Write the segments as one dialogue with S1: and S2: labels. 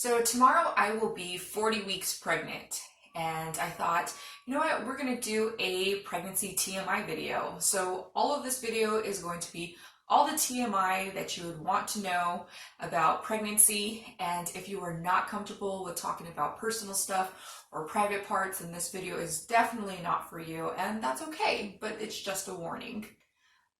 S1: So tomorrow I will be 40 weeks pregnant, and I thought, you know what, we're gonna do a pregnancy TMI video. So all of this video is going to be all the TMI that you would want to know about pregnancy, and if you are not comfortable with talking about personal stuff or private parts, then this video is definitely not for you, and that's okay, but it's just a warning.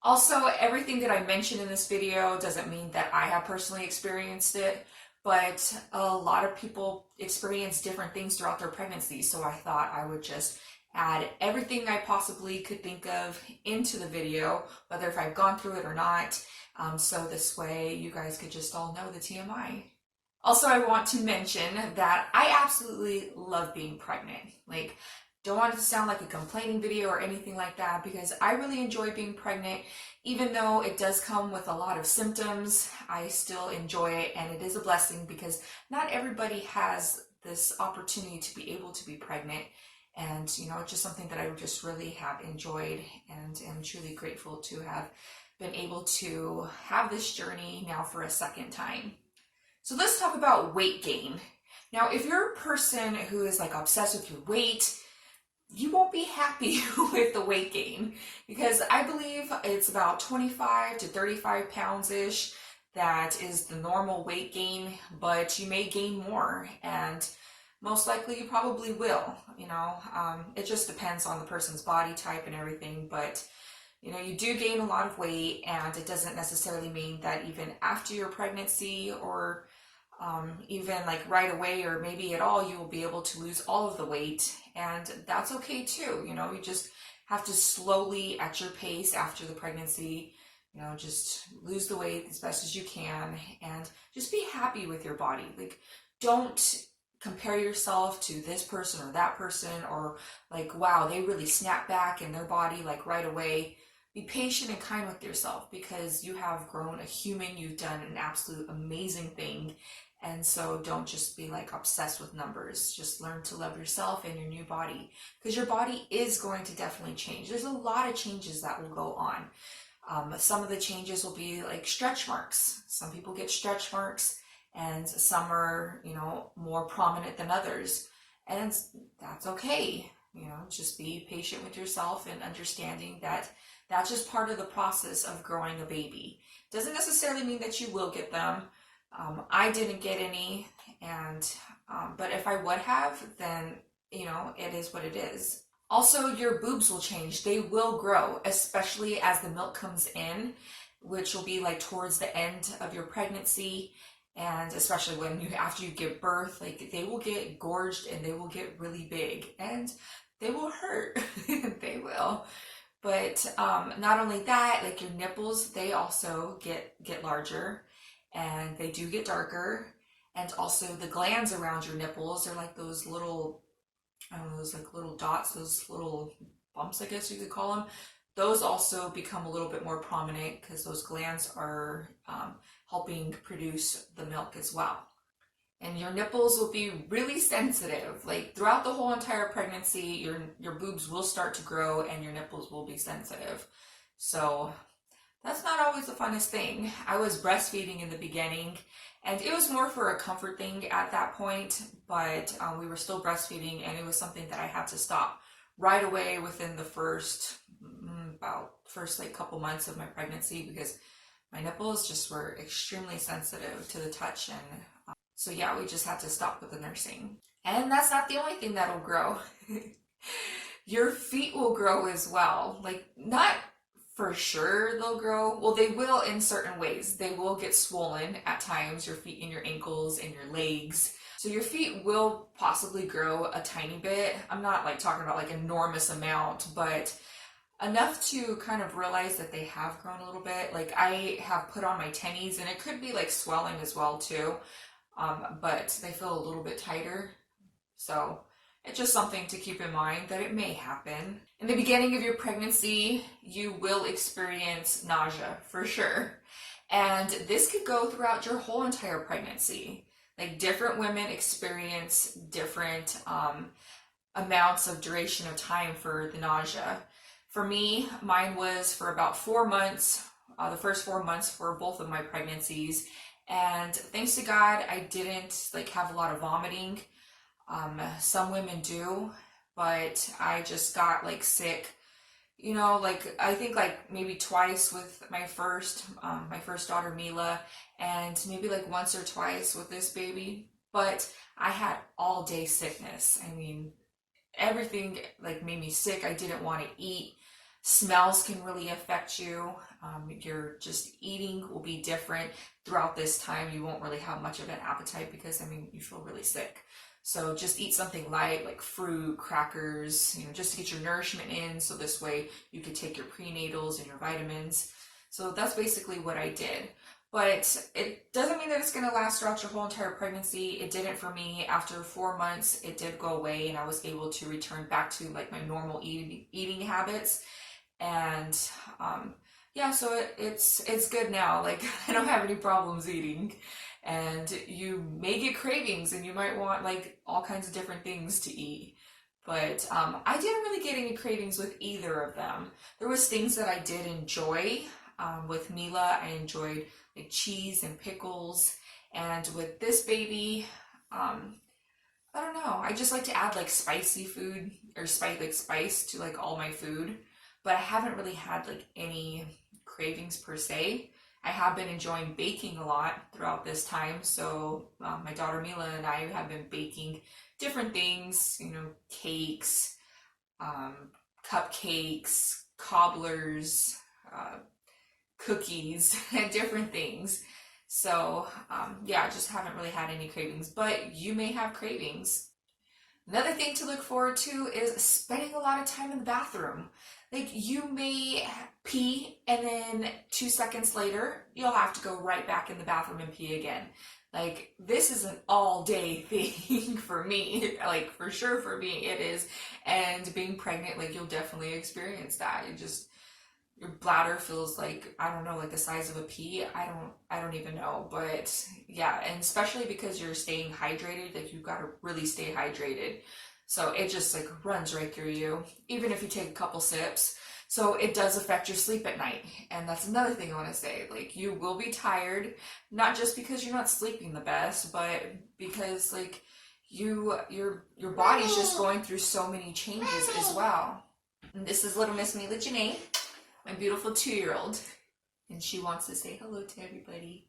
S1: Also, everything that I mention in this video doesn't mean that I have personally experienced it, but a lot of people experience different things throughout their pregnancy, so I thought I would just add everything I possibly could think of into the video, whether if I've gone through it or not, so this way you guys could just all know the TMI. Also, I want to mention that I absolutely love being pregnant. Don't want it to sound like a complaining video or anything like that, because I really enjoy being pregnant. Even though it does come with a lot of symptoms, I still enjoy it, and it is a blessing because not everybody has this opportunity to be able to be pregnant. And it's just something that I just really have enjoyed and am truly grateful to have been able to have this journey now for a second time. So let's talk about weight gain. Now, if you're a person who is obsessed with your weight, you won't be happy with the weight gain, because I believe it's about 25 to 35 pounds-ish that is the normal weight gain, but you may gain more, and most likely you probably will. It just depends on the person's body type and everything, but you do gain a lot of weight, and it doesn't necessarily mean that even after your pregnancy or even right away or maybe at all, you will be able to lose all of the weight, and that's okay too. You just have to slowly, at your pace after the pregnancy, just lose the weight as best as you can, and just be happy with your body. Don't compare yourself to this person or that person, or wow, they really snap back in their body right away. Be patient and kind with yourself, because you have grown a human. You've done an absolute amazing thing. And so don't just be obsessed with numbers. Just learn to love yourself and your new body, because your body is going to definitely change. There's a lot of changes that will go on. Some of the changes will be stretch marks. Some people get stretch marks, and some are, more prominent than others. And that's okay. Just be patient with yourself and understanding that that's just part of the process of growing a baby. Doesn't necessarily mean that you will get them. I didn't get any, and but if I would have, then it is what it is. Also, your boobs will change. They will grow, especially as the milk comes in, which will be towards the end of your pregnancy, and especially after you give birth, they will get gorged and they will get really big, and they will hurt. They will. But not only that, your nipples, they also get larger, and they do get darker. And also the glands around your nipples are those little, I don't know, those little dots, those little bumps, I guess you could call them. Those also become a little bit more prominent, because those glands are helping produce the milk as well. And your nipples will be really sensitive. Throughout the whole entire pregnancy, your boobs will start to grow and your nipples will be sensitive. So that's not always the funnest thing. I was breastfeeding in the beginning, and it was more for a comfort thing at that point, but we were still breastfeeding, and it was something that I had to stop right away within the first couple months of my pregnancy, because my nipples just were extremely sensitive to the touch. And so yeah, we just had to stop with the nursing. And that's not the only thing that'll grow. Your feet will grow as well. Not for sure they'll grow. Well, they will in certain ways. They will get swollen at times, your feet and your ankles and your legs. So your feet will possibly grow a tiny bit. I'm not talking about enormous amount, but enough to kind of realize that they have grown a little bit. I have put on my tennies, and it could be swelling as well too. But they feel a little bit tighter. So it's just something to keep in mind that it may happen. In the beginning of your pregnancy, you will experience nausea for sure. And this could go throughout your whole entire pregnancy. Different women experience different amounts of duration of time for the nausea. For me, mine was for about 4 months, the first 4 months for both of my pregnancies. And thanks to God, I didn't like have a lot of vomiting. Some women do, but I just got like sick, you know, like I think like maybe twice with my first daughter Mila, and maybe like once or twice with this baby. But I had all day sickness. I mean, everything like made me sick. I didn't want to eat. Smells can really affect you. Your just eating will be different throughout this time. You won't really have much of an appetite because I mean you feel really sick. So just eat something light like fruit, crackers, you know, just to get your nourishment in. So this way you could take your prenatals and your vitamins. So that's basically what I did. But it doesn't mean that it's going to last throughout your whole entire pregnancy. It didn't for me. After 4 months, it did go away and I was able to return back to like my normal eating habits. And yeah, so it's good now. Like I don't have any problems eating. And you may get cravings and you might want like all kinds of different things to eat. But I didn't really get any cravings with either of them. There was things that I did enjoy. With Mila, I enjoyed like cheese and pickles. And with this baby, I don't know. I just like to add like spicy food or spice to like all my food. But I haven't really had like any cravings per se. I have been enjoying baking a lot throughout this time. So my daughter Mila and I have been baking different things, you know, cakes, um, cupcakes, cobblers, cookies, and different things. So yeah, I just haven't really had any cravings, but you may have cravings. Another thing to look forward to is spending a lot of time in the bathroom. Like you may pee and then 2 seconds later, you'll have to go right back in the bathroom and pee again. Like this is an all day thing for me, like for sure for me it is. And being pregnant, like you'll definitely experience that. Your bladder feels like, I don't know, like the size of a pea. I don't even know, but yeah, and especially because you're staying hydrated, like you've got to really stay hydrated. So it just like runs right through you, even if you take a couple sips. So it does affect your sleep at night. And that's another thing I want to say. Like you will be tired, not just because you're not sleeping the best, but because like your body's just going through so many changes as well. And this is little Miss Mila Janae, my beautiful 2-year-old, and she wants to say hello to everybody.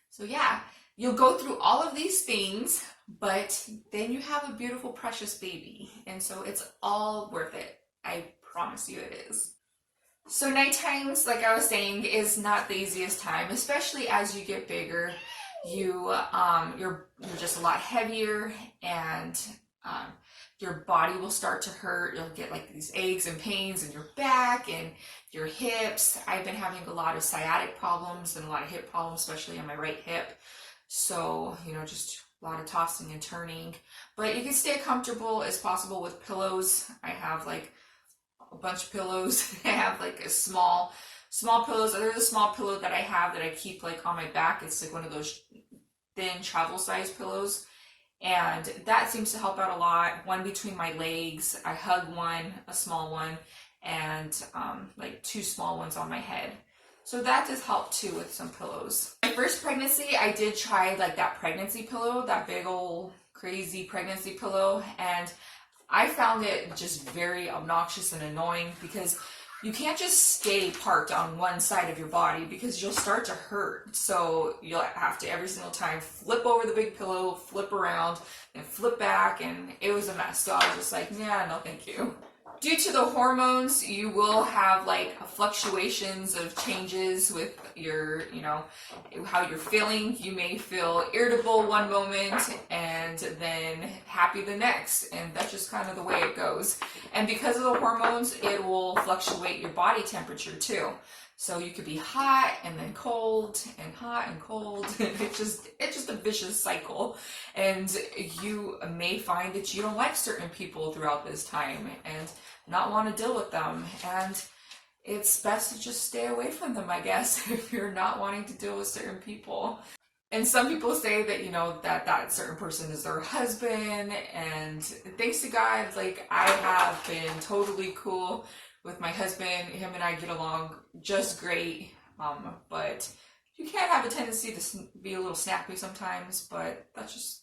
S1: So yeah, you'll go through all of these things, but then you have a beautiful, precious baby, and so it's all worth it. I promise you it is. So night times, like I was saying, is not the easiest time, especially as you get bigger. You're just a lot heavier, and your body will start to hurt. You'll get like these aches and pains in your back and your hips. I've been having a lot of sciatic problems and a lot of hip problems, especially on my right hip. So, you know, just a lot of tossing and turning. But you can stay comfortable as possible with pillows. I have like a bunch of pillows. I have like a small pillows. There's a small pillow that I have that I keep like on my back. It's like one of those thin travel size pillows. And that seems to help out a lot. One between my legs, I hug one, a small one, and like 2 small ones on my head. So that does help too with some pillows. My first pregnancy, I did try like that pregnancy pillow, that big old crazy pregnancy pillow, and I found it just very obnoxious and annoying because you can't just stay parked on one side of your body because you'll start to hurt. So you'll have to every single time flip over the big pillow, flip around, and flip back, and it was a mess. So I was just like, yeah, no thank you. Due to the hormones, you will have like fluctuations of changes with your, you know, how you're feeling. You may feel irritable one moment and then happy the next, and that's just kind of the way it goes. And because of the hormones, it will fluctuate your body temperature too. So you could be hot and then cold and hot and cold. It's just a vicious cycle. And you may find that you don't like certain people throughout this time and not want to deal with them. And it's best to just stay away from them, I guess, if you're not wanting to deal with certain people. And some people say that, you know, that certain person is their husband, and thanks to God, like I have been totally cool with my husband. Him and I get along just great. But You can have a tendency to be a little snappy sometimes, but that's just,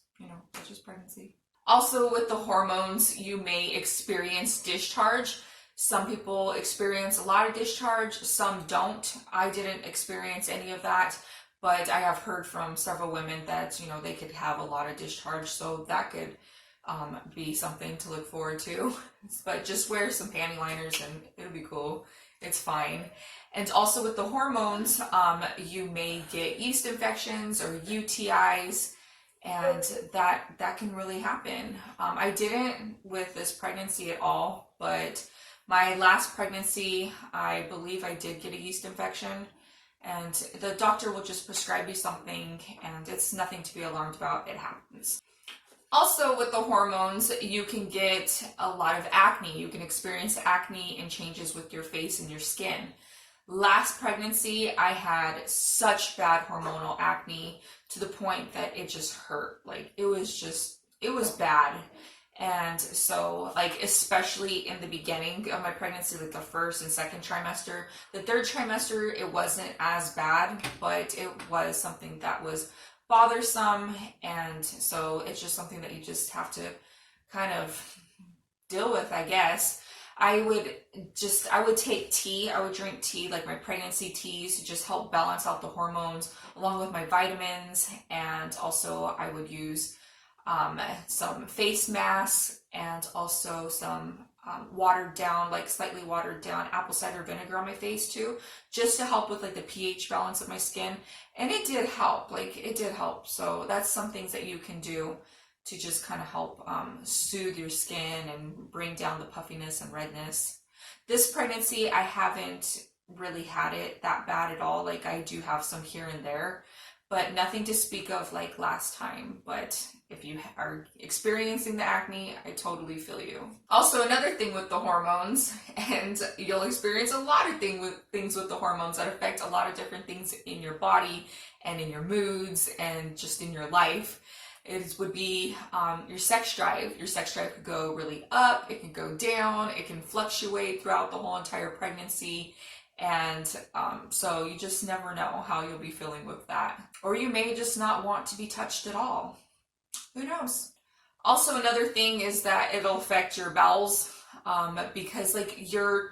S1: that's just pregnancy. Also, with the hormones, you may experience discharge. Some people experience a lot of discharge, some don't. I didn't experience any of that, but I have heard from several women that, they could have a lot of discharge, so that could be something to look forward to. But just wear some panty liners and it'll be cool. It's fine. And also with the hormones, you may get yeast infections or UTIs, and that can really happen. I didn't with this pregnancy at all, but my last pregnancy, I believe I did get a yeast infection, and the doctor will just prescribe you something, and it's nothing to be alarmed about. It happens. Also, with the hormones, you can get a lot of acne. You can experience acne and changes with your face and your skin. Last pregnancy, I had such bad hormonal acne to the point that it just hurt. Like, it was bad. And so, like, especially in the beginning of my pregnancy, like the first and second trimester, the third trimester, it wasn't as bad, but it was something that was bothersome. And so it's just something that you just have to kind of deal with, I guess. I would take tea. I would drink tea, like my pregnancy teas, to just help balance out the hormones along with my vitamins. And also I would use some face masks and also some watered down, like slightly watered down apple cider vinegar on my face too, just to help with like the pH balance of my skin. And it did help, So that's some things that you can do to just kind of help soothe your skin and bring down the puffiness and redness. This pregnancy, I haven't really had it that bad at all. Like, I do have some here and there, but nothing to speak of like last time. But if you are experiencing the acne, I totally feel you. Also, another thing with the hormones, and you'll experience a lot of things with the hormones that affect a lot of different things in your body and in your moods and just in your life. It would be your sex drive. Your sex drive could go really up, it can go down, it can fluctuate throughout the whole entire pregnancy. And so you just never know how you'll be feeling with that. Or you may just not want to be touched at all. Who knows? Also, another thing is that it'll affect your bowels because like your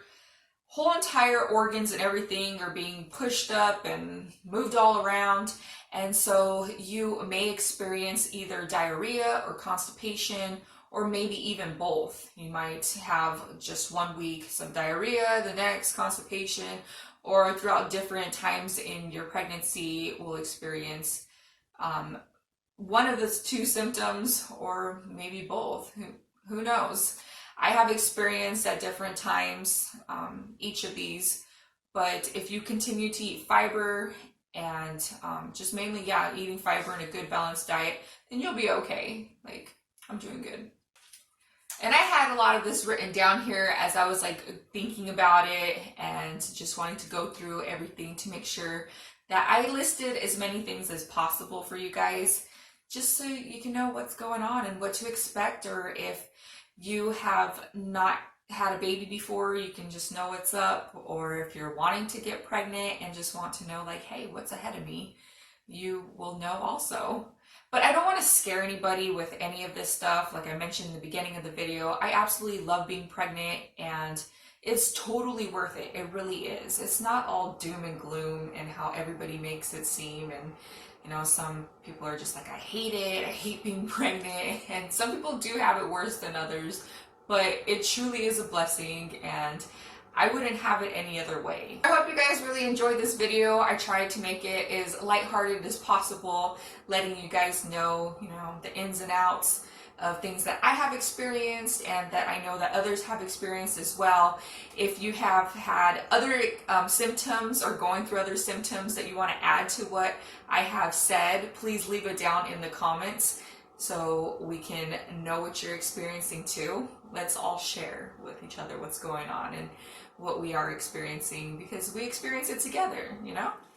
S1: whole entire organs and everything are being pushed up and moved all around. And so you may experience either diarrhea or constipation, or maybe even both. You might have just 1 week some diarrhea, the next constipation, or throughout different times in your pregnancy will experience one of the two symptoms, or maybe both. Who knows? I have experienced at different times each of these, but if you continue to eat fiber and just mainly, eating fiber and a good balanced diet, then you'll be okay. Like, I'm doing good. And I had a lot of this written down here as I was like thinking about it and just wanting to go through everything to make sure that I listed as many things as possible for you guys, just so you can know what's going on and what to expect. Or if you have not had a baby before, you can just know what's up. Or if you're wanting to get pregnant and just want to know like, hey, what's ahead of me, you will know also. But I don't want to scare anybody with any of this stuff. Like I mentioned in the beginning of the video, I absolutely love being pregnant and it's totally worth it. It really is. It's not all doom and gloom and how everybody makes it seem. And some people are just like, I hate it. I hate being pregnant. And some people do have it worse than others, but it truly is a blessing and I wouldn't have it any other way. I hope you guys really enjoyed this video. I tried to make it as lighthearted as possible, letting you guys know, the ins and outs of things that I have experienced and that I know that others have experienced as well. If you have had other symptoms or going through other symptoms that you want to add to what I have said, please leave it down in the comments so we can know what you're experiencing too. Let's all share with each other what's going on and what we are experiencing, because we experience it together,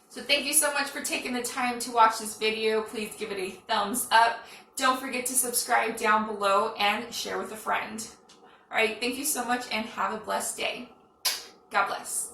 S1: So thank you so much for taking the time to watch this video. Please give it a thumbs up. Don't forget to subscribe down below and share with a friend. All right, thank you so much and have a blessed day. God bless.